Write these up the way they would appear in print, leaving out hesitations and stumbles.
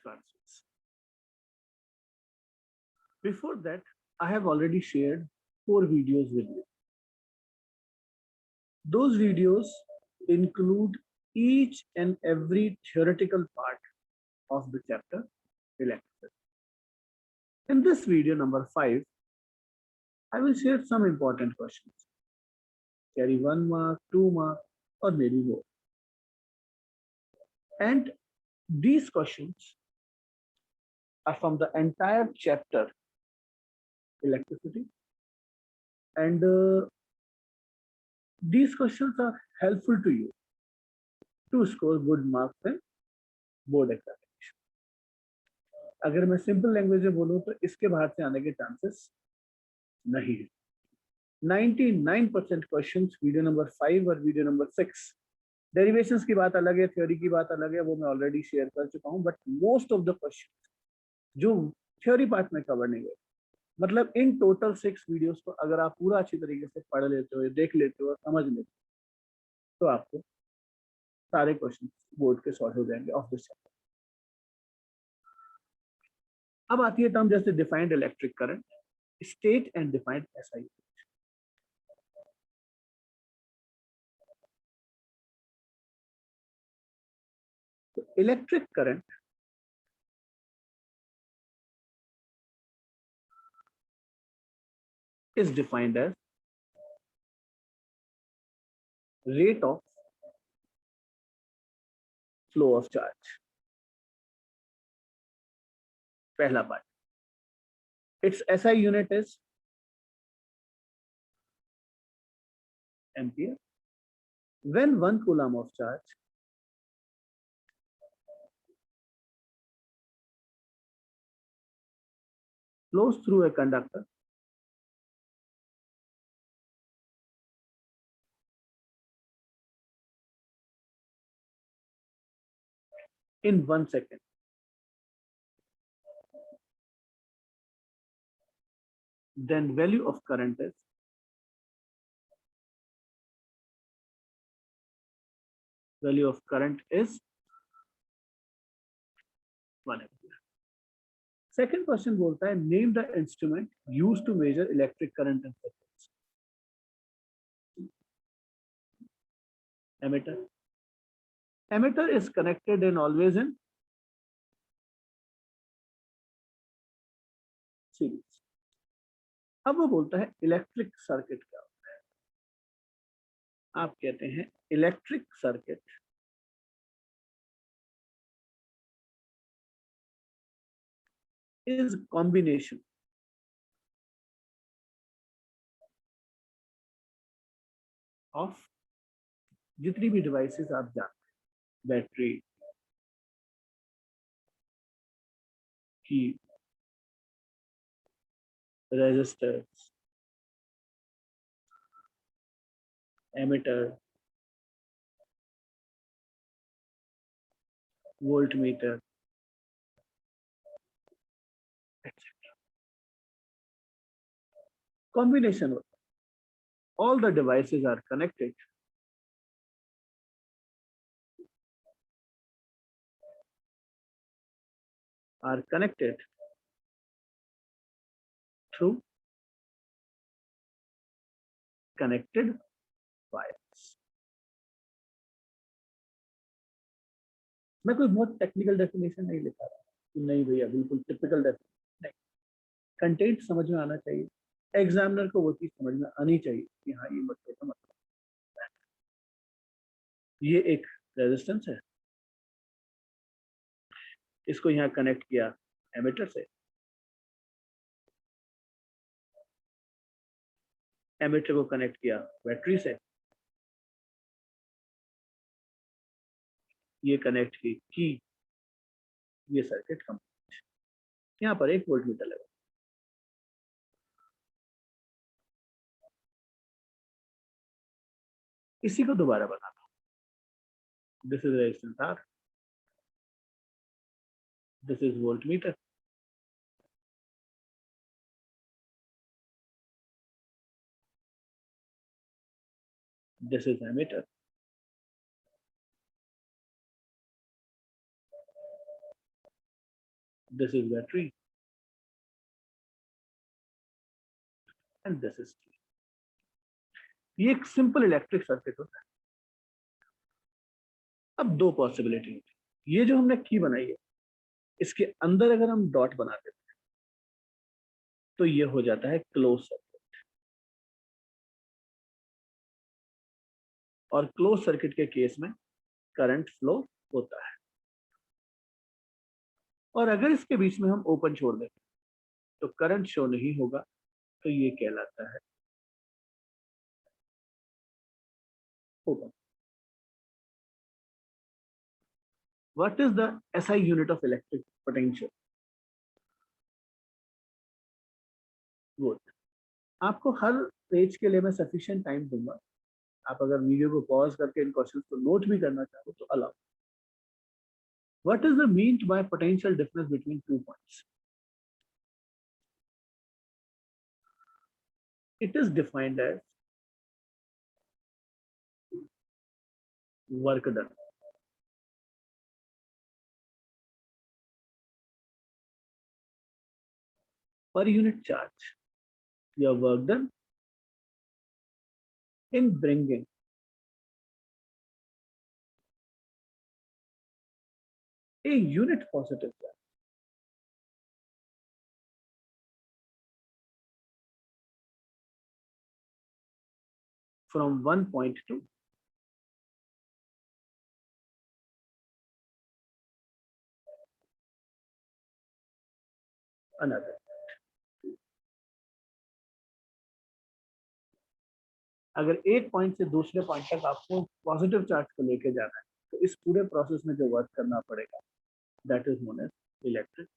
Namaskar. Before that, I have already shared 4 videos with you. Those videos include each and every theoretical part of the chapter electricity. In this video number 5, I will share some important questions. Carry 1 mark, 2 mark, or maybe more. And these questions are from the entire chapter electricity, and these questions are helpful to you to score good marks in board examination. अगर मैं simple language में बोलूं तो इसके बाहर से आने के चांसेस नहीं है. 99% क्वेश्चंस वीडियो नंबर 5 और वीडियो नंबर 6, डेरिवेशंस की बात अलग है, थ्योरी की बात अलग है, वो मैं ऑलरेडी शेयर कर चुका हूं. But most of the question जो थ्योरी पार्ट में कवर नहीं गए, मतलब इन टोटल 6 वीडियोस को अगर आप पूरा अच्छी तरीके से पढ़ लेते हो, देख लेते हो और समझ लेते हो, तो आपको सारे क्वेश्चन बोर्ड के सॉल्व हो जाएंगे ऑफ दिस चैप्टर. अब आती है टर्म जैसे defined electric current, state and defined SI. Electric current is defined as rate of flow of charge. पहला part. Its SI unit is ampere. When 1 coulomb of charge flows through a conductor, in 1 second, then value of current is value of current is 1 ampere. Second question बोलता है name the instrument used to measure electric current in seconds. Ammeter. Ammeter is connected in always in series. अब वो बोलता है electric circuit क्या होता है. आप कहते हैं electric circuit is combination of जितनी भी डिवाइसेस आप जानते हैं, बैटरी, की, resistors, ammeter, voltmeter, etc. Combination of all the devices are connected through connected wires. मैं कोई बहुत टेक्निकल डेफिनेशन नहीं लिखा रहा, नहीं भैया, बिल्कुल टिपिकल डेफिनेशन नहीं. कंटेंट समझ में आना चाहिए, एग्जामिनर को वो चीज समझ में आनी चाहिए कि हाँ ये मतलब का मतलब. ये एक रेजिस्टेंस है, इसको यहाँ कनेक्ट किया एमीटर से, एमीटर को कनेक्ट किया बैटरी से, ये कनेक्ट की ये सर्किट कंप्लीट. यहाँ पर एक वोल्टमीटर लगा. इसी को दोबारा बनाता हूँ. This is resistance R, this is voltmeter, this is ammeter. This is battery and this is key. ये एक सिंपल इलेक्ट्रिक सर्किट होता है। अब दो पॉसिबिलिटी होती है। ये जो हमने की बनाई है, इसके अंदर अगर हम डॉट बना देते हैं तो ये हो जाता है क्लोज सर्किट, और क्लोज सर्किट के केस में करंट फ्लो होता है। और अगर इसके बीच में हम ओपन छोड़ दें तो करंट शो नहीं होगा, तो ये कहलाता है open. What is the SI unit of electric potential? Volt. आपको हर पेज के लिए मैं सफिशिएंट टाइम दूंगा। आप अगर वीडियो को पॉज करके इन क्वेश्चंस को नोट भी करना चाहो तो allow. What is the mean by potential difference between 2 points? It is defined as work done per unit charge, your work done in bringing a unit positive charge from one point to another. अगर एक point से दूसरे point तक आपको positive charge को लेके जाना है तो इस पूरे प्रोसेस में जो वर्क करना पड़ेगा that is known as electric.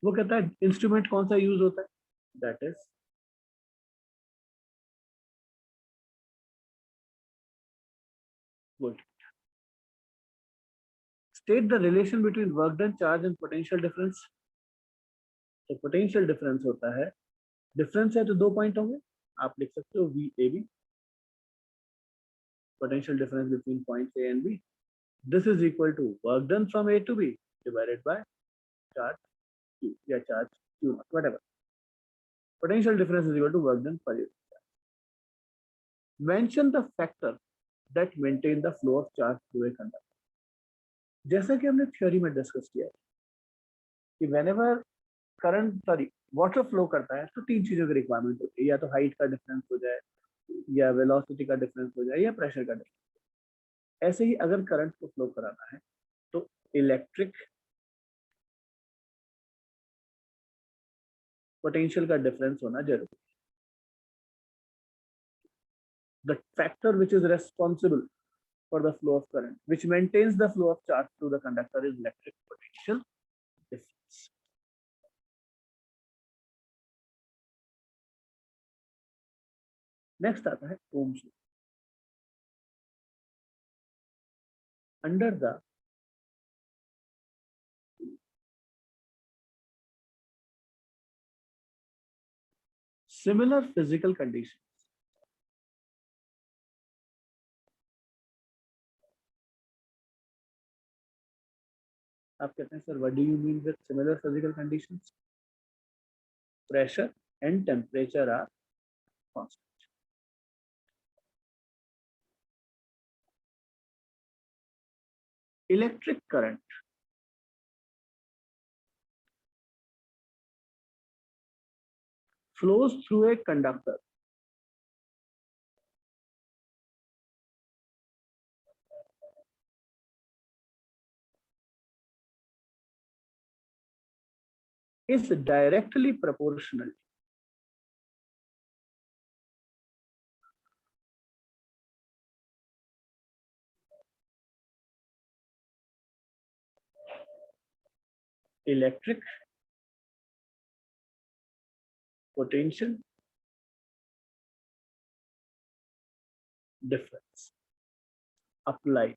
वो कहता है इंस्ट्रूमेंट कौन सा यूज होता है, that is volt. State the relation between work done charge and potential difference. तो पोटेंशियल डिफरेंस होता है, डिफरेंस है तो दो पॉइंट होंगे, आप लिख सकते हो V A B, potential difference between point A and B. This is equal to work done from A to B divided by charge Q या charge Q nought, whatever. Potential difference is equal to work done per unit charge. Mention the factor that maintain the flow of charge through a conductor. जैसा कि हमने theory में discuss किया कि whenever water flow करता है तो तीन चीजों की रिक्वायरमेंट होती है, या तो हाइट का डिफरेंस हो जाए, या वेलोसिटी का डिफरेंस हो जाए, या प्रेशर का डिफरेंस। ऐसे ही अगर करंट को फ्लो कराना है तो इलेक्ट्रिक पोटेंशियल का डिफरेंस होना जरूरी है। The factor which is responsible for the flow of current, which maintains the flow of charge through the conductor, is electric potential difference. Next आता है Ohm's law. Under the similar physical conditions, आप कहते हैं sir what do you mean with similar physical conditions? Pressure and temperature are constant. Electric current flows through a conductor is directly proportional electric potential difference applied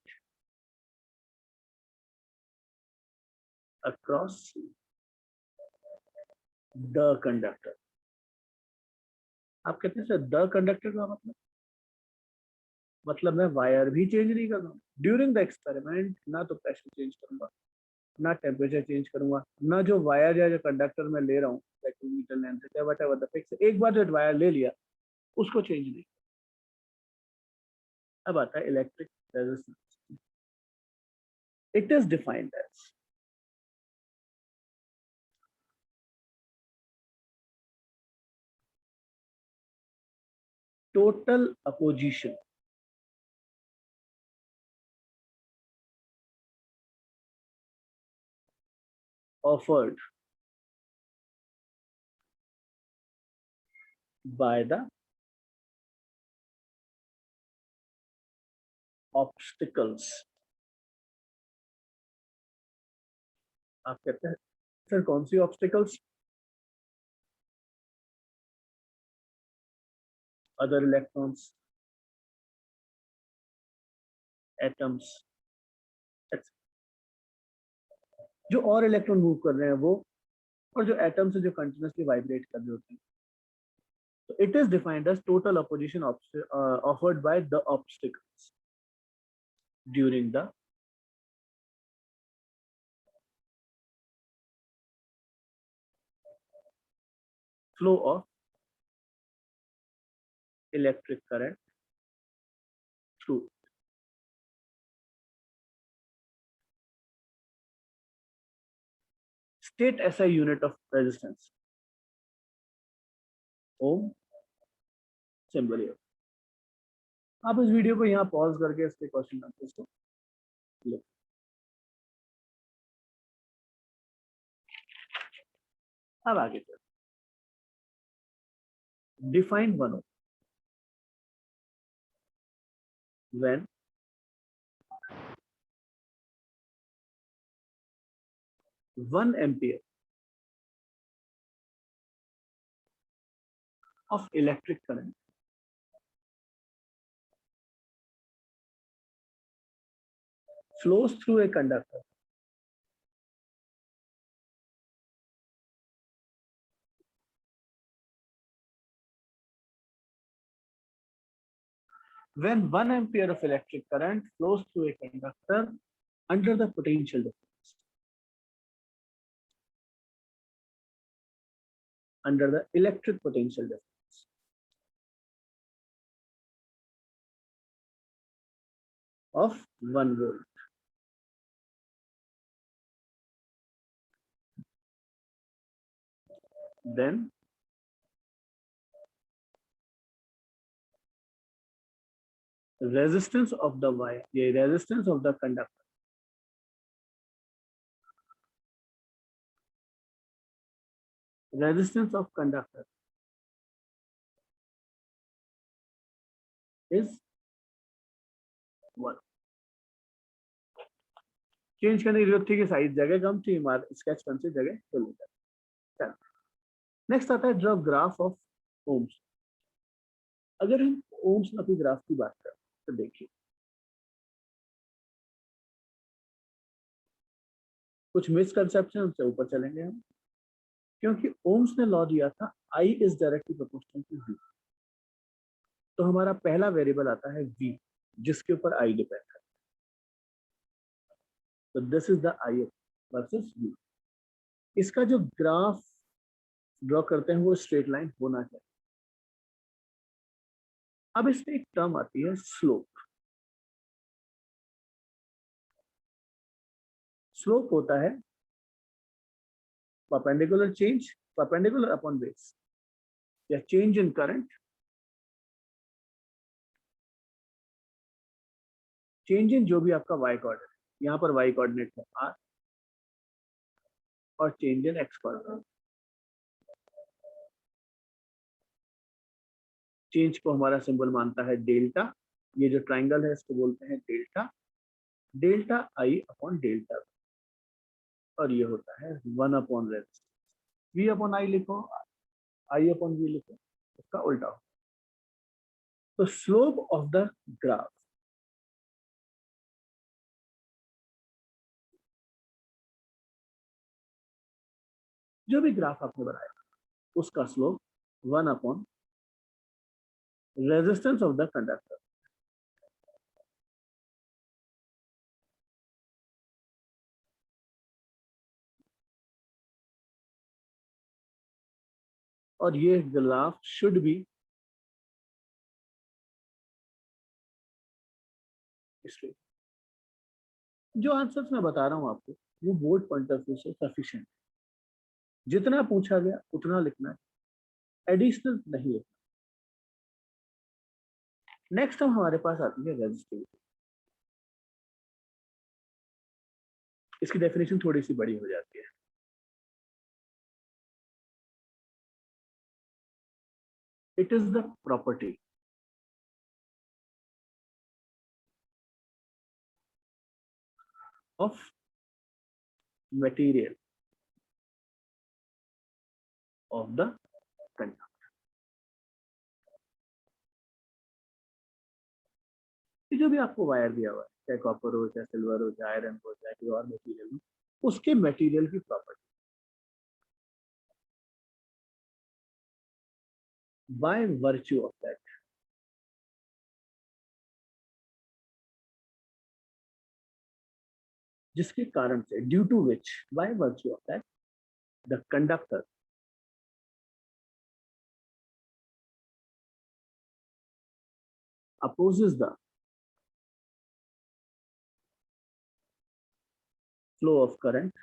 across the conductor. आप कहते हैं sir the conductor का मतलब मैं wire भी change नहीं कर रहा हूँ ड्यूरिंग द एक्सपेरिमेंट, ना तो प्रेशर चेंज करूंगा ना टेम्परेचर चेंज करूंगा, ना जो वायर या जो कंडक्टर मैं ले रहा हूँ मीटर लेंथ से वट एवर द फिक्स, एक बार जो वायर ले लिया उसको चेंज नहीं। अब आता है electric resistance. It is defined as total opposition offered by the obstacles। आप कहते हैं सर कौन सी ऑब्स्टिकल्स? अदर इलेक्ट्रॉन्स, एटम्स, जो और इलेक्ट्रॉन मूव कर रहे हैं वो, और जो एटम्स है जो कंटिन्यूसली वाइब्रेट कर रहे होते हैं। So it is defined as total opposition offered by the obstacles during the flow of electric current through। State SI unit of resistance, ohm symbol. आप इस वीडियो को यहाँ पॉज करके इसके क्वेश्चन आंसर्स को लिख। अब आगे चल, define one ohm when 1 ampere of electric current flows through a conductor when 1 ampere of electric current flows through a conductor under the potential difference, under the electric potential difference of 1 volt, then resistance of the wire, the resistance of the conductor, resistance of conductor is 1। Change करने की जरूरत थी कि size जगह कम थी, sketch pen से जगह तो लेकर। नेक्स्ट आता है ड्रॉ ग्राफ ऑफ ओम्स। अगर हम ओम्स अपनी ग्राफ की बात करें तो देखिए कुछ मिसकंसेप्शन से ऊपर चलेंगे हम, क्योंकि ओम्स ने लॉ दिया था I is directly proportional to V। तो हमारा पहला वेरिएबल आता है V, जिसके ऊपर I डिपेंड है। तो this is the I versus V। इसका जो ग्राफ ड्रॉ करते हैं वो स्ट्रेट लाइन होना चाहिए। अब इसमें एक टर्म आती है स्लोप। स्लोप होता है perpendicular change, perpendicular upon base, या change in current, change in जो भी आपका y कोऑर्डिनेट, यहाँ पर y कोऑर्डिनेट है r, और change in x coordinate. Change को हमारा सिंबल मानता है डेल्टा, ये जो ट्राइंगल है इसको बोलते हैं delta, delta I upon delta, और ये होता है 1 upon resistance. V upon I लिखो, I अपॉन V लिखो, इसका उल्टा हो। तो स्लोप ऑफ द ग्राफ, जो भी ग्राफ आपने बनाया उसका slope 1 upon resistance of the conductor. और ये ग्राफ शुड बी स्ट्रेट। जो आंसर्स मैं बता रहा हूं आपको वो बोर्ड पॉइंट ऑफ व्यू से सफिशिएंट, जितना पूछा गया उतना लिखना है, एडिशनल नहीं लिखना। नेक्स्ट हम हमारे पास आती है रेजिस्टिविटी। इसकी डेफिनेशन थोड़ी सी बड़ी हो जाती है। It is the property of material of the conductor. जो भी आपको वायर दिया हुआ है, चाहे कॉपर हो, चाहे सिल्वर हो, चाहे आयरन हो, चाहे कोई और मटेरियल हो, उसके मटेरियल की property by virtue of that, जिसके कारण से, due to which, by virtue of that the conductor opposes the flow of current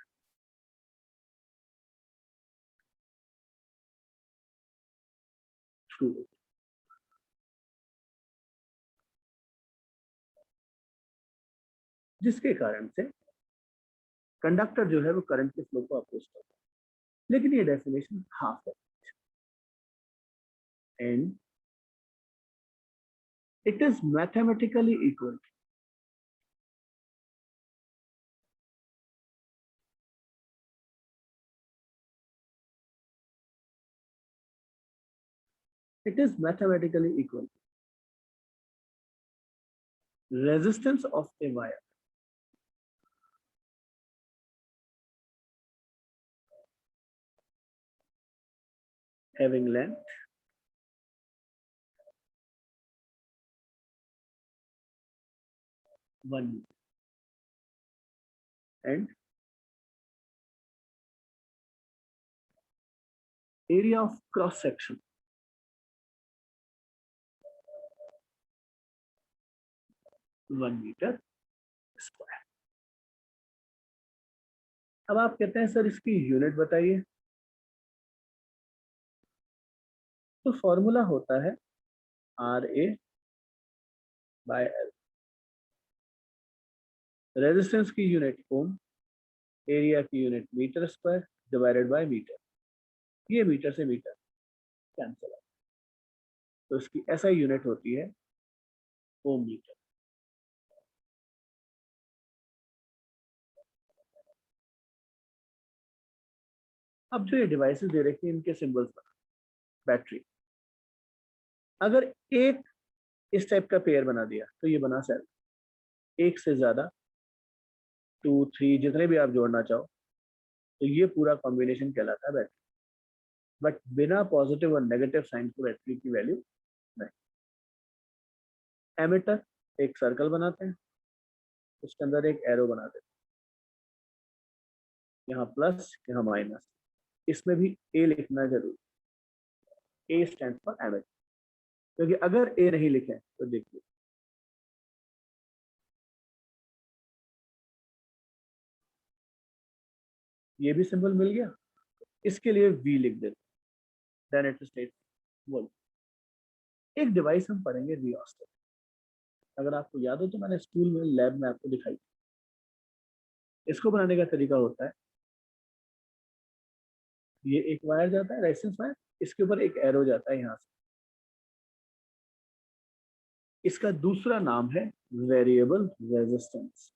through it। जिसके कारण से कंडक्टर जो है वो करंट के फ्लो को अपोज करता है। लेकिन ये डेफिनेशन हाफ है, and it is mathematically equal, it is mathematically equal resistance of a wire having length 1 meter and area of cross section 1 meter square। अब आप कहते हैं सर इसकी यूनिट बताइए, तो फॉर्मूला होता है RA बाय L। रेजिस्टेंस की यूनिट ओम, एरिया की unit metre square divided by metre. ये मीटर से मीटर कैंसिल है, तो इसकी ऐसा यूनिट होती है ओम मीटर। अब जो ये डिवाइसेस दे रखी है इनके सिंबल्स बना, बैटरी, अगर एक इस टाइप का पेयर बना दिया तो ये बना सेल, एक से ज्यादा 2 3 जितने भी आप जोड़ना चाहो तो ये पूरा कॉम्बिनेशन कहलाता है बैटरी। बट बिना पॉजिटिव और नेगेटिव साइन के बैटरी की वैल्यू नहीं। एमीटर एक सर्कल बनाते हैं, उसके अंदर एक एरो बना देते हैं, यहाँ प्लस यहाँ माइनस, इसमें भी ए लिखना जरूरी, ए स्टैंड फॉर एमीटर, क्योंकि अगर ए नहीं लिखे तो देखिए ये भी सिंबल मिल गया, इसके लिए वी लिख देते, देन इट स्टेट वोल्ट। एक डिवाइस हम पढ़ेंगे रियोस्टेट, अगर आपको याद हो तो मैंने स्कूल में लैब में आपको दिखाई। इसको बनाने का तरीका होता है, ये एक वायर जाता है रेजिस्टेंस वायर, इसके ऊपर एक एरो जाता है यहाँ से, इसका दूसरा नाम है वेरिएबल रेजिस्टेंस।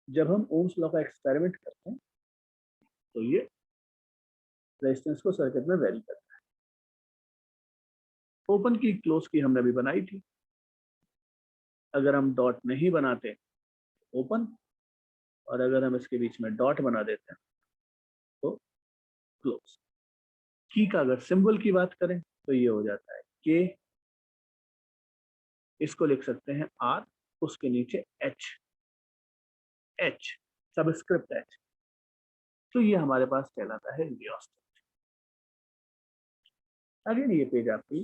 जब हम ओम्स लॉ का एक्सपेरिमेंट करते हैं तो ये रेजिस्टेंस को सर्किट में वेरी करता है। ओपन की क्लोज की हमने अभी बनाई थी, अगर हम डॉट नहीं बनाते ओपन, और अगर हम इसके बीच में डॉट बना देते हैं तो क्लोज। की का अगर सिंबल की बात करें तो ये हो जाता है के इसको लिख सकते हैं R, उसके नीचे H सबस्क्रिप्ट H। तो ये हमारे पास कहलाता है रियोस्टेट। अगेन ये पेज आपकी,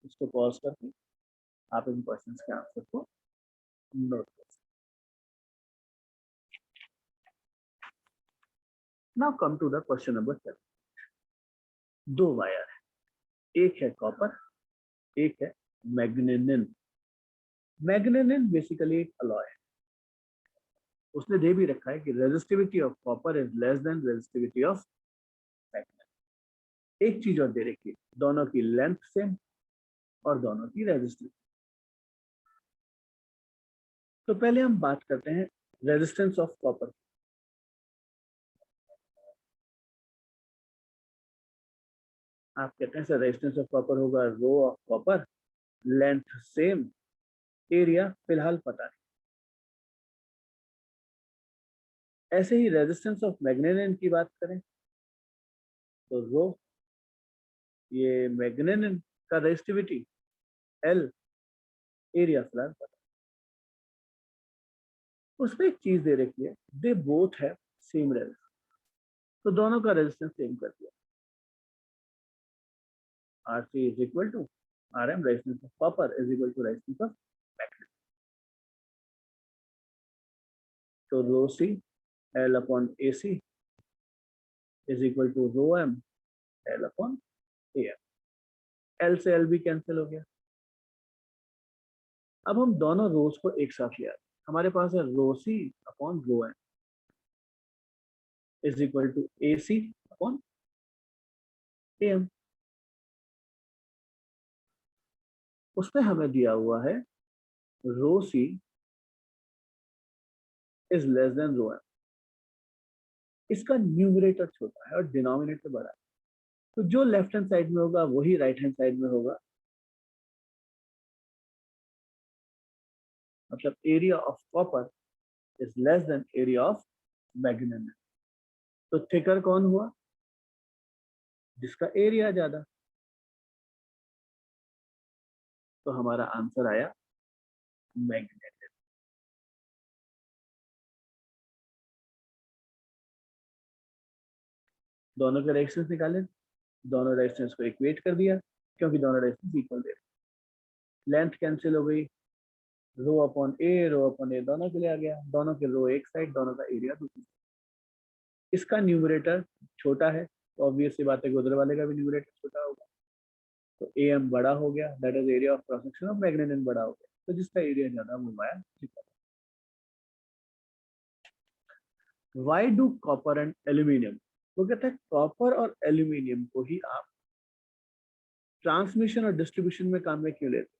इसको पॉज करके आप इन क्वेश्चंस के आंसर को नोट कर सकते। Now come to the question number 7। दो वायर है, एक है कॉपर, एक है मैग्नेनिन। मैग्नेनिन बेसिकली एक अलॉय है। उसने दे भी रखा है कि resistivity of copper is less than resistivity of manganin. एक चीज और दे रखी है, दोनों की लेंथ सेम और दोनों की रेजिस्टिविटी। तो पहले हम बात करते हैं रेजिस्टेंस ऑफ कॉपर। आप कहते हैं सर रेजिस्टेंस ऑफ कॉपर होगा rho of copper, length same, area फिलहाल पता नहीं। ऐसे ही रेजिस्टेंस ऑफ मैग्नेनिन की बात करें तो रो, ये मैग्नेनिन का रेजिस्टिविटी एल, एरिया फिलहाल पता। उसमें एक चीज दे रखी है, दे बोथ है सेम रेजिस्टेंस, तो दोनों का रेजिस्टेंस सेम कर दिया। R3 is equal to Rm, resistance of copper is equal to resistance of magnet. So rho C L upon AC is equal to rho M L upon AM. L से L भी cancel हो गया। अब हम दोनों रोज को एक साथ ले आते, हमारे पास है rho C upon rho M is equal to AC upon AM। उसमें हमें दिया हुआ है rho C is less than rho M। इसका न्यूमरेटर छोटा है और डिनोमिनेटर बड़ा है, तो जो लेफ्ट हैंड साइड में होगा वही राइट हैंड साइड में होगा। मतलब area of copper is less than area of manganin. तो थिकर कौन हुआ? जिसका एरिया ज्यादा। तो हमारा आंसर आया मैग्नेनिन। दोनों के रेजिस्टेंस निकाले, दोनों रेजिस्टेंस को इक्वेट कर दिया क्योंकि दोनों रेजिस्टेंस इक्वल दे रहे। लेंथ कैंसिल हो गई, रो अपॉन ए दोनों के लिए आ गया, दोनों के रो एक साइड, दोनों का एरिया दूसरी। इसका न्यूमरेटर छोटा है तो ऑब्वियस सी बात है कि उधर वाले का भी न्यूमरेटर छोटा होगा। तो ए एम बड़ा हो गया, that is area of cross section of manganin बड़ा हो गया। तो जिसका एरिया ज्यादा वो वायर चिपका। Why do copper and aluminium, वो कहता है कॉपर और एल्यूमिनियम को ही आप ट्रांसमिशन और डिस्ट्रीब्यूशन में काम में क्यों लेते?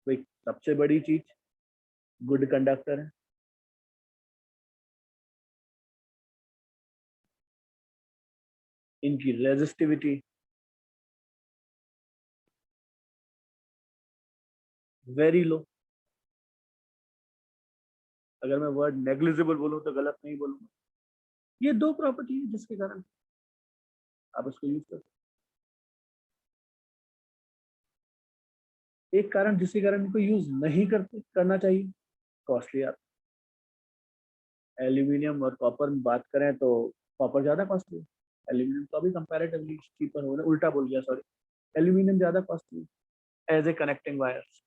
तो एक सबसे बड़ी चीज, गुड कंडक्टर है। इनकी रेजिस्टिविटी वेरी लो। अगर मैं वर्ड नेग्लिजिबल बोलूं तो गलत नहीं बोलूंगा। ये दो प्रॉपर्टी है जिसके कारण आप इसको यूज करते। एक कारण जिसके कारण इनको यूज नहीं करते, करना चाहिए, कॉस्टली। आप एल्यूमिनियम और कॉपर में बात करें तो कॉपर ज्यादा कॉस्टली है, एल्यूमिनियम तो अभी कंपैरेटिवली चीपर हो रहा है। उल्टा बोल गया, सॉरी, एल्यूमिनियम ज्यादा costly as a connecting wires.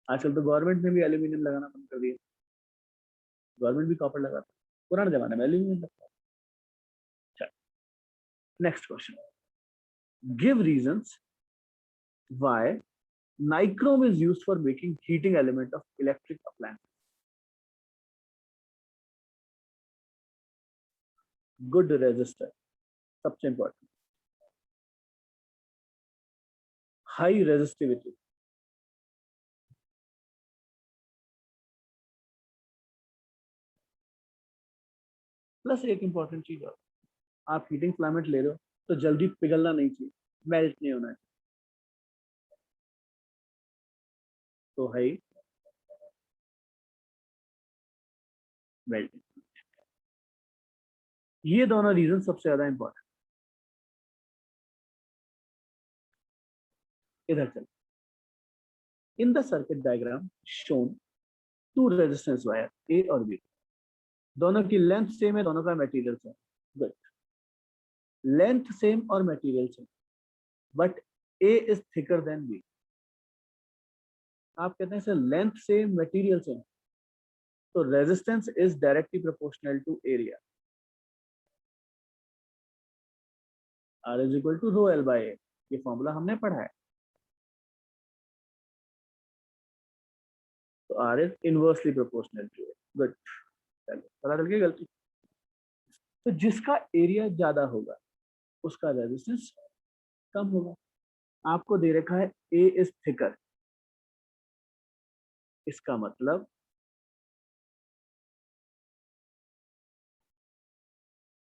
आजकल तो गवर्नमेंट ने भी एल्यूमिनियम लगाना बंद कर दिया, गवर्नमेंट भी कॉपर लगाता है, पुराने जमाने में एल्यूमिनियम लगता है। Next question, give reasons why nichrome is used for making heating element of electric appliances. Good resistor, सबसे important, high resistivity, प्लस एक इंपॉर्टेंट चीज और, आप हीटिंग फिलामेंट ले रहे हो तो जल्दी पिघलना नहीं चाहिए, मेल्ट नहीं होना चाहिए। तो है मेल्टिंग। ये दोनों रीजन सबसे ज्यादा इंपॉर्टेंट। इधर चल, in the circuit diagram shown two resistance wire A और बी, दोनों की लेंथ सेम है, दोनों का material same, good, length same और material same, but A is thicker than B. आप कहते हैं sir length same material same, तो resistance is directly proportional to area, R is equal to rho L by A, ये formula हमने पढ़ा है। तो R is inversely proportional to A, good, चलो पता चल गई गलती। तो जिसका एरिया ज्यादा होगा उसका रेजिस्टेंस कम होगा। आपको दे रखा है ए इज थिकर, इसका मतलब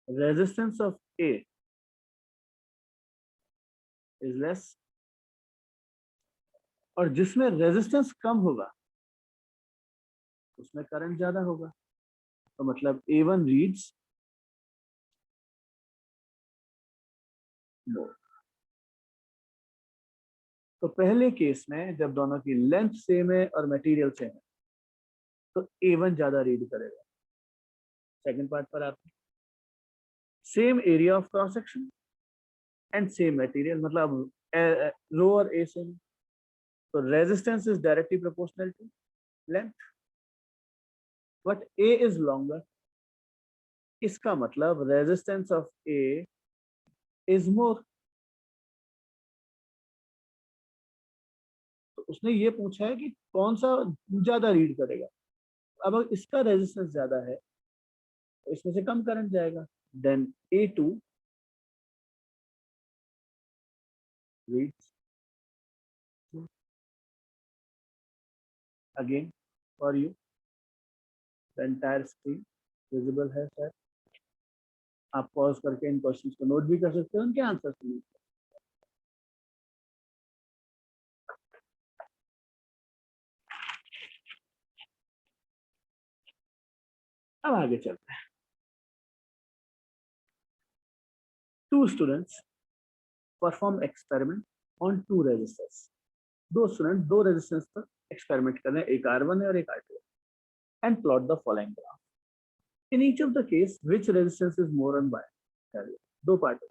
resistance of A is less, और जिसमें रेजिस्टेंस कम होगा उसमें करंट ज्यादा होगा। तो मतलब A1 रीड्स मोर। तो पहले केस में जब दोनों की लेंथ सेम है और मटेरियल सेम है तो A1 ज्यादा रीड करेगा। सेकंड पार्ट पर आते हैं, same area of cross section and same material, मतलब रो और ए सेम, तो resistance is directly proportional to length, but A is longer, इसका मतलब resistance of A is more. तो उसने ये पूछा है कि कौन सा ज्यादा रीड करेगा। अब इसका रेजिस्टेंस ज्यादा है तो इसमें से कम करंट जाएगा, then A2 reads again for you, the entire screen visible है सर, आप पॉज करके इन क्वेश्चंस को नोट भी कर सकते हो, उनके आंसर सुनिए। अब आगे चलते हैं। Two students perform experiment on two resistors, दो स्टूडेंट दो रेजिस्टेंस पर एक्सपेरिमेंट कर रहे हैं, एक R1 है और एक R2, and plot the following graph. In each of the case which resistance is more and by, दो पार्ट है।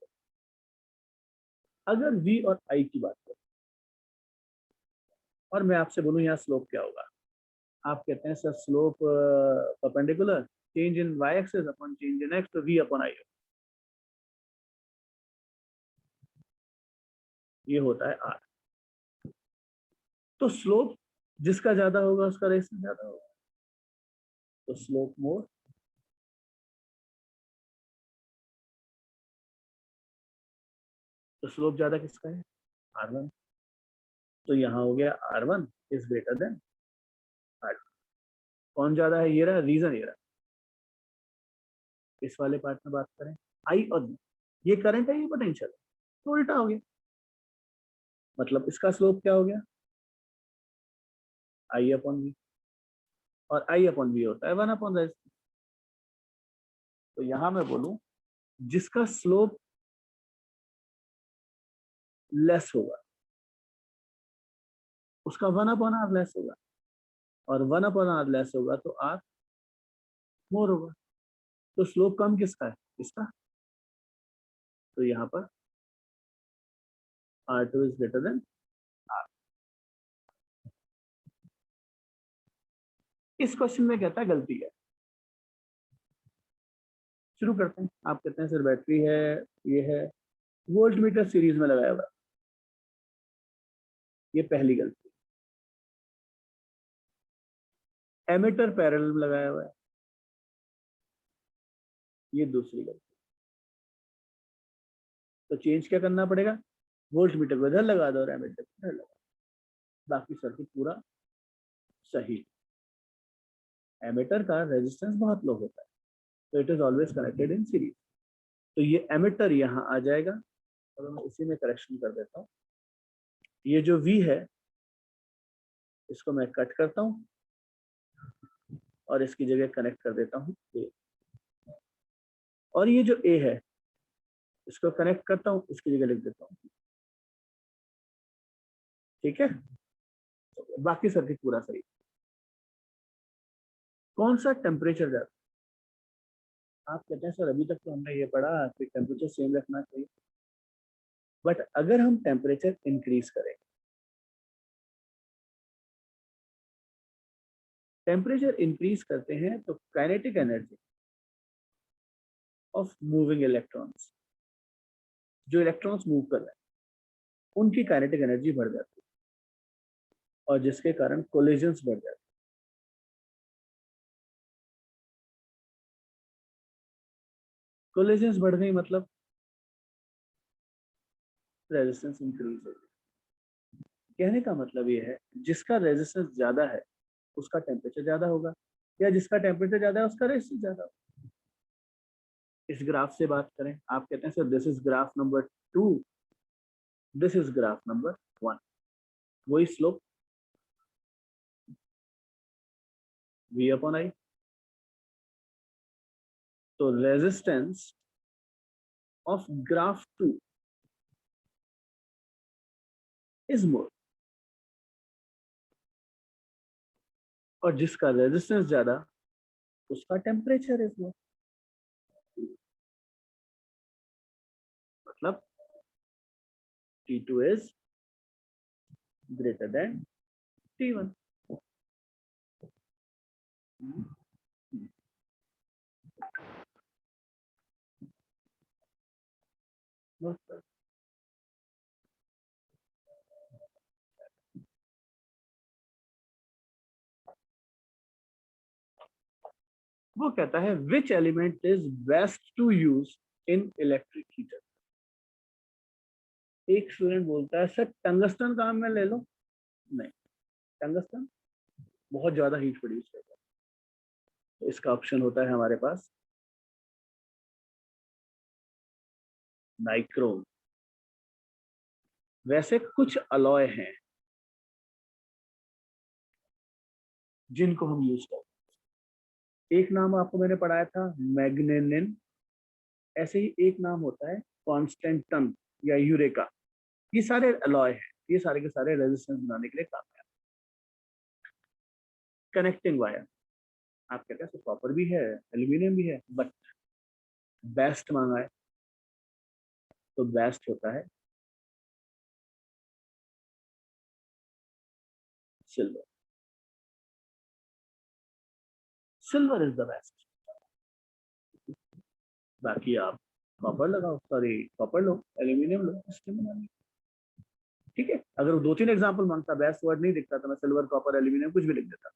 अगर V और I की बात करें और मैं आपसे बोलूं यहाँ स्लोप क्या होगा, आप कहते हैं sir slope perpendicular change in y axis upon change in x, तो V अपॉन I ये होता है R। तो स्लोप जिसका ज्यादा होगा उसका रेजिस्टेंस ज्यादा होगा, तो स्लोप मोर, तो स्लोप ज्यादा किसका है, R1। तो यहाँ हो गया R1 is greater than R2। कौन ज्यादा है, ये रहा रीजन, ये रहा। इस वाले पार्ट में बात करें I और V, ये करंट है ये पोटेंशियल है, तो उल्टा हो गया, मतलब इसका स्लोप क्या हो गया I अपॉन V, और I अपॉन V होता है 1 अपॉन रेजिस्टेंस। तो यहां मैं बोलूं जिसका स्लोप लेस होगा उसका 1 अपॉन R लेस होगा, और 1 अपॉन R लेस होगा तो R मोर होगा। तो स्लोप कम किसका है, इसका। तो यहाँ पर R2 is greater than R। इस क्वेश्चन में कहता है गलती है। शुरू करते हैं। आप कहते हैं सर बैटरी है, ये है, वोल्ट मीटर सीरीज में लगाया हुआ है, ये पहली गलती। एमीटर पैरेलल में लगाया हुआ है, ये दूसरी गलती। तो चेंज क्या करना पड़ेगा, वोल्ट मीटर को इधर लगा दो और एमीटर को इधर लगा, बाकी सर्किट पूरा सही। एमीटर का रेजिस्टेंस बहुत लो होता है, तो it is always connected in series. तो ये एमीटर यहाँ आ जाएगा, और मैं इसी में करेक्शन कर देता हूँ। ये जो V है इसको मैं कट करता हूँ और इसकी जगह कनेक्ट कर देता हूँ A, और ये जो A है इसको कनेक्ट करता हूँ, इसकी जगह लिख देता हूँ, ठीक है। तो गया, बाकी सर्किट पूरा सही। कौन सा टेम्परेचर ज्यादा? आप कहते हैं सर अभी तक तो हमने ये पढ़ा कि टेम्परेचर सेम रखना चाहिए, बट अगर हम टेम्परेचर इंक्रीज करें, टेम्परेचर इंक्रीज करते हैं तो kinetic energy of moving electrons, जो इलेक्ट्रॉन्स मूव कर रहे हैं उनकी काइनेटिक एनर्जी बढ़ जाती है, और जिसके कारण कोलिजन्स बढ़ जाते हैं। कोलिजन्स बढ़ गई मतलब रेजिस्टेंस इंक्रीज हो गई। कहने का मतलब ये है जिसका रेजिस्टेंस ज्यादा है उसका टेम्परेचर ज्यादा होगा, या जिसका टेम्परेचर ज्यादा है उसका रेजिस्टेंस ज्यादा होगा। इस ग्राफ से बात करें, आप कहते हैं sir this is graph number 2, this is graph number 1, वही स्लोप V अपॉन I। तो resistance of graph 2 is more, और जिसका रेजिस्टेंस ज्यादा उसका टेम्परेचर इज मोर। मतलब T2 is greater than T1। वो कहता है which element is best to use in electric heater. एक स्टूडेंट बोलता है सर टंगस्टन काम में ले लो। नहीं, टंगस्टन बहुत ज्यादा हीट प्रोड्यूस करता है, तो इसका ऑप्शन होता है हमारे पास नाइक्रोम। वैसे कुछ अलॉय हैं जिनको हम यूज करते हैं। एक नाम आपको मैंने पढ़ाया था मैग्नेनिन, ऐसे ही एक नाम होता है कॉन्स्टेंटन या यूरेका। ये सारे अलॉय हैं, ये सारे के सारे रेजिस्टेंस बनाने के लिए काम है। कनेक्टिंग वायर, आप कहते हैं कॉपर भी है एल्यूमिनियम भी है, बट बेस्ट मांगा है तो बेस्ट होता है silver. Silver is the best. बाकी आप कॉपर लगाओ, सॉरी कॉपर लो, एल्यूमिनियम लो, इसके बना लो। ठीक है, अगर वो 2-3 एग्जांपल मांगता, बेस्ट वर्ड नहीं दिखता, तो मैं सिल्वर कॉपर एल्यूमिनियम कुछ भी लिख देता।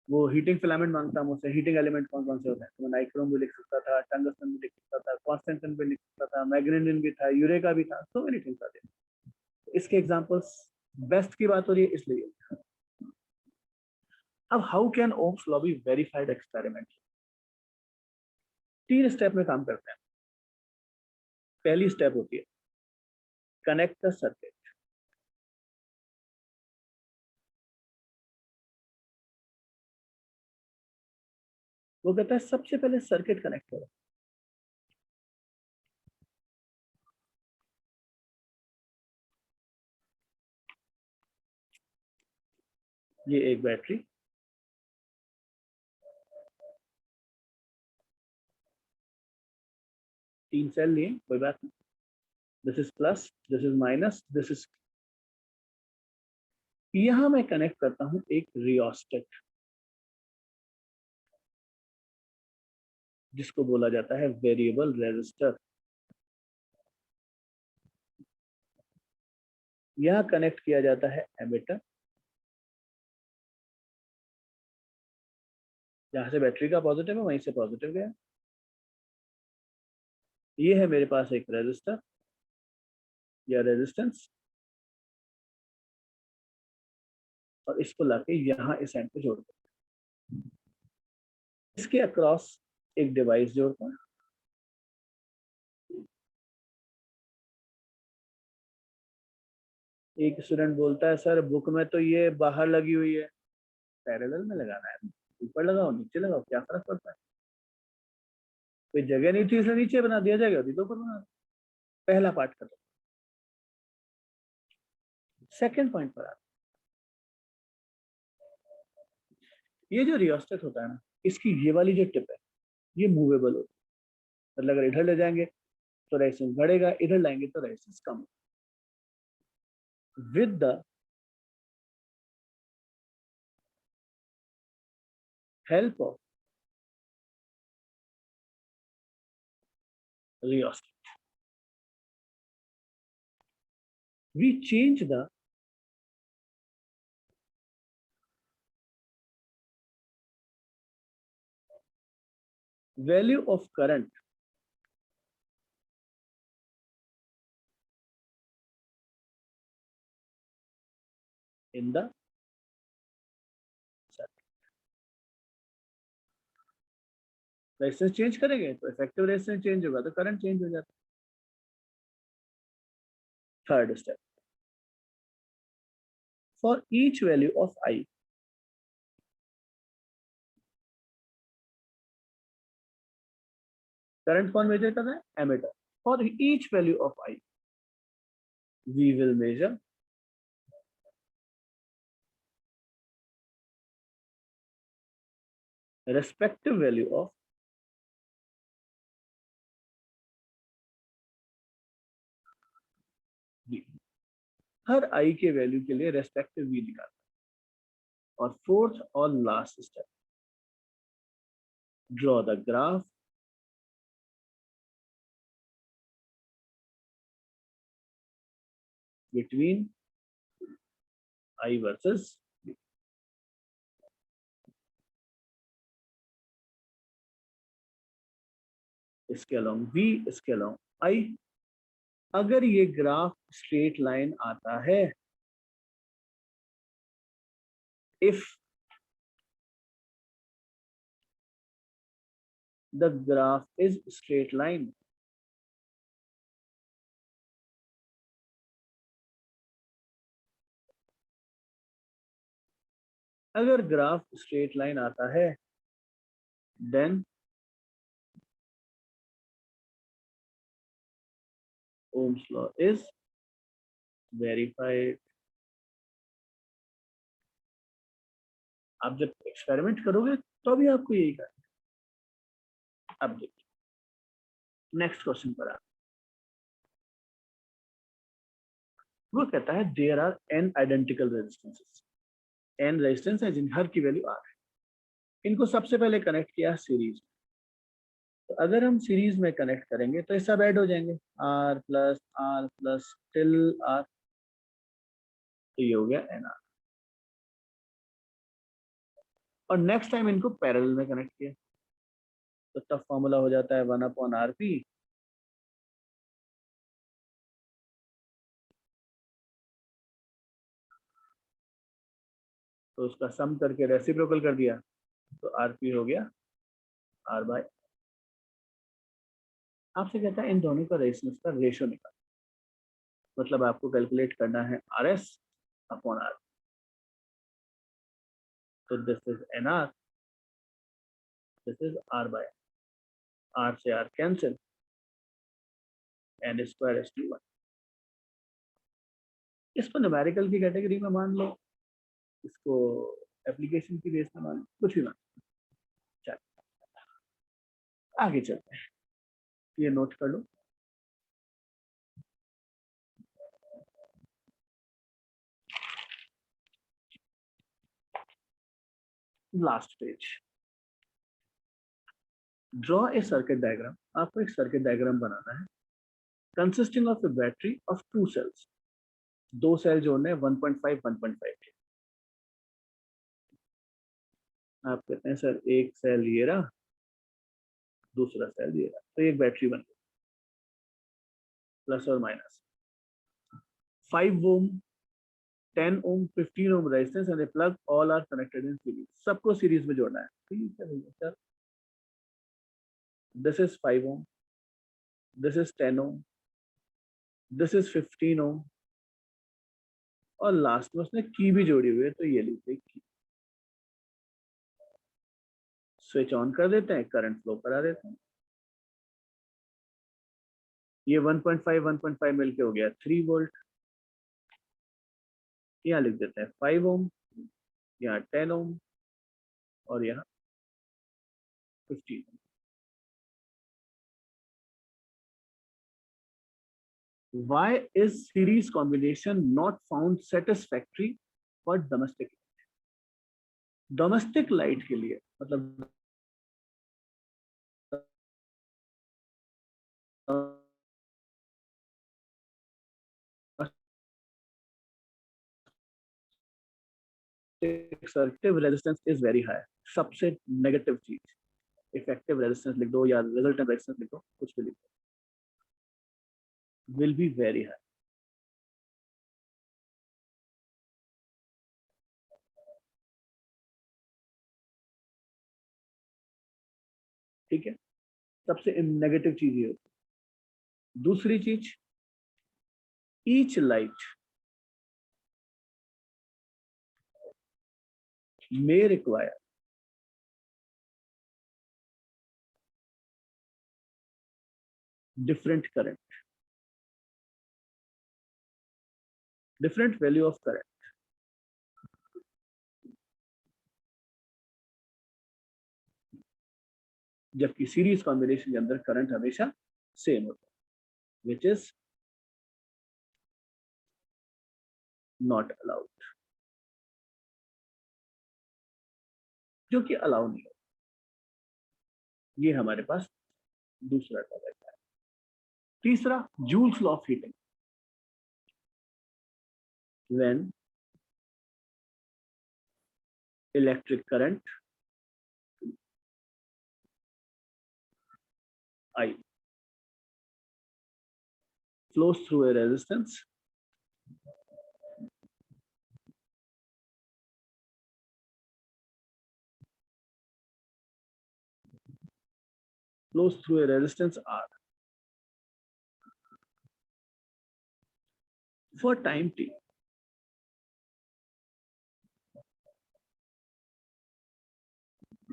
वो हीटिंग फिलामेंट मांगता मुझसे, हीटिंग एलिमेंट कौन कौन से होते हैं, तो मैं नाइक्रोम भी लिख सकता था, टंगस्टन भी लिख सकता था, कॉन्स्टेंटन भी लिख सकता था, मैग्नेनियम भी था, यूरेका भी था, so many things are there. इसके एग्जांपल्स, बेस्ट की बात हो रही है इसलिए। अब how can ohm's law be verified experiment? 3 step में काम करते हैं। पहली स्टेप होती है कनेक्ट द सर्किट। वो कहता है सबसे पहले सर्किट कनेक्ट करो। ये एक बैटरी, 3 सेल लिए, कोई बात नहीं, this is plus, this is minus, this is. यहां मैं कनेक्ट करता हूं एक रियोस्टेट, जिसको बोला जाता है वेरिएबल रेजिस्टर। यहां कनेक्ट किया जाता है एमिटर, जहां से बैटरी का पॉजिटिव है वहीं से पॉजिटिव गया। ये है मेरे पास एक रेजिस्टर या रेजिस्टेंस, और इसको लाके यहाँ इस एंड पे जोड़ दो। इसके अक्रॉस एक डिवाइस जोड़ता हूं। एक स्टूडेंट बोलता है सर बुक में तो ये बाहर लगी हुई है, पैरेलल में लगाना है, ऊपर लगाओ नीचे लगाओ क्या फर्क पड़ता है, कोई जगह नहीं थी इसलिए नीचे बना दिया जाएगा, तो ऊपर बना। पहला पार्ट खत्म। सेकंड पॉइंट पर आता, ये जो रियोस्टेट होता है ना, इसकी ये वाली जो टिप है ये मूवेबल होती है, मतलब अगर इधर ले जाएंगे तो रेजिस्टेंस बढ़ेगा, इधर लाएंगे तो रेजिस्टेंस कम। With the help of rheostat we change the value of current in the circuit। Resistance change करेंगे तो इफेक्टिव रेजिस्टेंस चेंज होगा तो करंट चेंज हो जाता है। Third step, for each value of I current कौन मेजर कर रहा है? Ammeter. For each value of I we will measure respective value of v। हर आई के वैल्यू के लिए रेस्पेक्टिव v निकालना। और फोर्थ और last step, draw the graph between I versus v। इसके अलोंग v, इसके अलोंग आई। अगर ये ग्राफ स्ट्रेट लाइन आता है, if the graph is straight line, अगर ग्राफ स्ट्रेट लाइन आता है then ohm's law is verified. आप जब एक्सपेरिमेंट करोगे तो भी आपको यही करना। अब देखिए नेक्स्ट क्वेश्चन पर वो कहता है there are n identical resistances. n resistance है जिन हर की वैल्यू r है। इनको सबसे पहले कनेक्ट किया सीरीज में। तो अगर हम सीरीज में कनेक्ट करेंगे तो ये सब ऐड हो जाएंगे, r प्लस टिल r, तो ये हो गया nr। और नेक्स्ट टाइम इनको पैरेलल में कनेक्ट किया तो तब फॉर्मूला हो जाता है 1/rp तो उसका सम करके रेसिप्रोकल कर दिया तो rp हो गया r बाय। आपसे कहता है इन दोनों का रेजिस्टेंस का रेशियो निकाल, मतलब आपको कैलकुलेट करना है rs अपॉन r। तो this is nr, this is r by. r से r cancel, n square is to 1। इसको न्यूमेरिकल की कैटेगरी में मान लो, इसको एप्लीकेशन की बेस में मान लो, कुछ भी मान लो। चलो आगे चलते हैं, ये नोट कर लो। Last page, draw a circuit diagram. आपको एक सर्किट डायग्राम बनाना है consisting of a battery of 2 cells. 2 cell जोड़ने हैं 1.5 1.5 के। आप कहते हैं सर एक सेल ये रहा, दूसरा सेल ये रहा, तो एक बैटरी बन गई प्लस और minus 5 ohm 10 ohm 15 ohm resistance and plug all are connected in series. सबको सीरीज में जोड़ना है। ठीक है भैया sir, this is 5 ohm, this is 10 ohm, this is 15 ohm, और लास्ट में उसने की भी जोड़ी हुई है तो ये लीजिए की। स्विच ऑन कर देते हैं, करंट फ्लो करा देते हैं। ये 1.5 मिलके हो गया 3 वोल्ट। यहाँ लिख देते हैं 5 ओम, यहाँ 10 ओम और यहाँ 15। Why is series combination not found satisfactory for domestic? Domestic light के लिए मतलब effective resistance is very high. सबसे नेगेटिव चीज, इफेक्टिव रेजिस्टेंस लिख दो या रिजल्टेंट रेजिस्टेंस लिख दो, कुछ भी लिख दो, विल बी वेरी हाई। ठीक है, सबसे नेगेटिव चीज ये होती है। दूसरी चीज, each light may require different current, different value of current। जबकि सीरीज कॉम्बिनेशन के अंदर करंट हमेशा सेम होता है, which is not allowed, जो कि अलाउ नहीं है। ये हमारे पास दूसरा टॉपिक है। तीसरा, joules law of heating. When electric current I flows through a resistance, R for time t,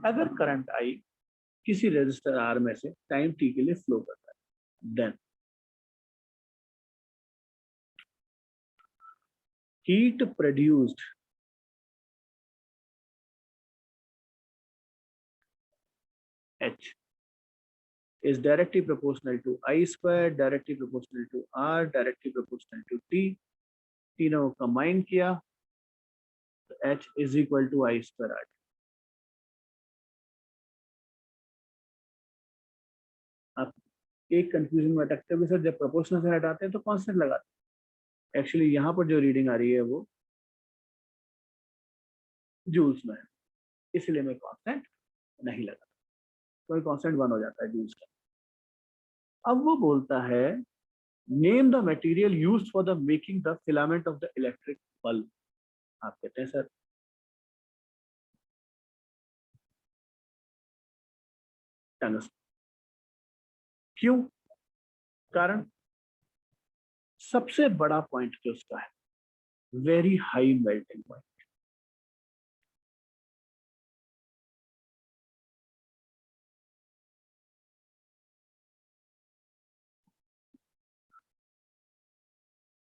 अगर करंट I किसी रेजिस्टर R में से टाइम t के लिए फ्लो करता है, then heat produced H is directly proportional to I square, directly proportional to R, directly proportional to T। तीनों को कंबाइन किया तो H is equal to I square R। अब एक कंफ्यूजन में अटकते हुए सर, जब प्रोपोर्शनल से हटाते हैं तो कांस्टेंट लगाते हैं। एक्चुअली यहाँ पर जो रीडिंग आ रही है वो जूल्स में है, इसलिए मैं कांस्टेंट नहीं लगा, तो कांस्टेंट 1 हो जाता है जूल्स का। अब वो बोलता है name the material used for the making the filament of the electric bulb. आप कहते हैं सर टंगस्टन। क्यों? कारण सबसे बड़ा पॉइंट जो उसका है, वेरी हाई मेल्टिंग पॉइंट।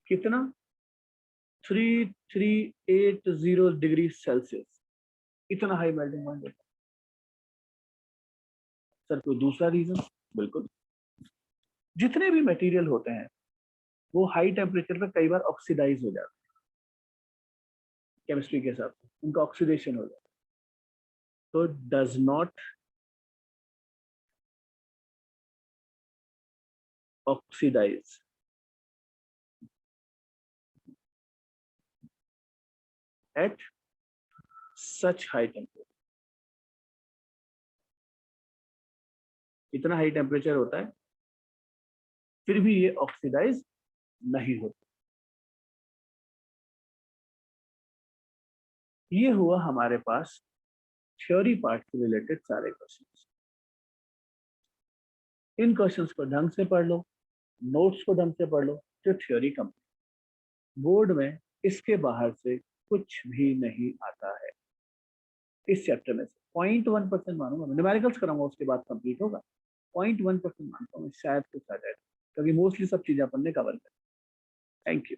कितना? 3380 डिग्री सेल्सियस, इतना हाई मेल्टिंग पॉइंट होता है। सर कोई दूसरा रीजन? बिल्कुल, जितने भी मटेरियल होते हैं वो हाई टेम्परेचर पे कई बार ऑक्सीडाइज हो जाते हैं, केमिस्ट्री के हिसाब से उनका ऑक्सीडेशन हो जाता है, तो does not oxidize at such high temperature. इतना हाई टेम्परेचर होता है फिर भी ये ऑक्सीडाइज नहीं होता। ये हुआ हमारे पास थ्योरी पार्ट से रिलेटेड सारे क्वेश्चंस। इन क्वेश्चंस को ढंग से पढ़ लो, नोट्स को ढंग से पढ़ लो, जो थ्योरी कंप्लीट। बोर्ड में इसके बाहर से कुछ भी नहीं आता है इस चैप्टर में से। 0.1% मानूंगा, न्यूमेरिकल्स कराऊंगा उसके बाद कंप्लीट होगा। 0.1% मानता हूँ शायद कुछ आ जाए, क्योंकि मोस्टली सब चीजें अपन ने कवर कर। Thank you.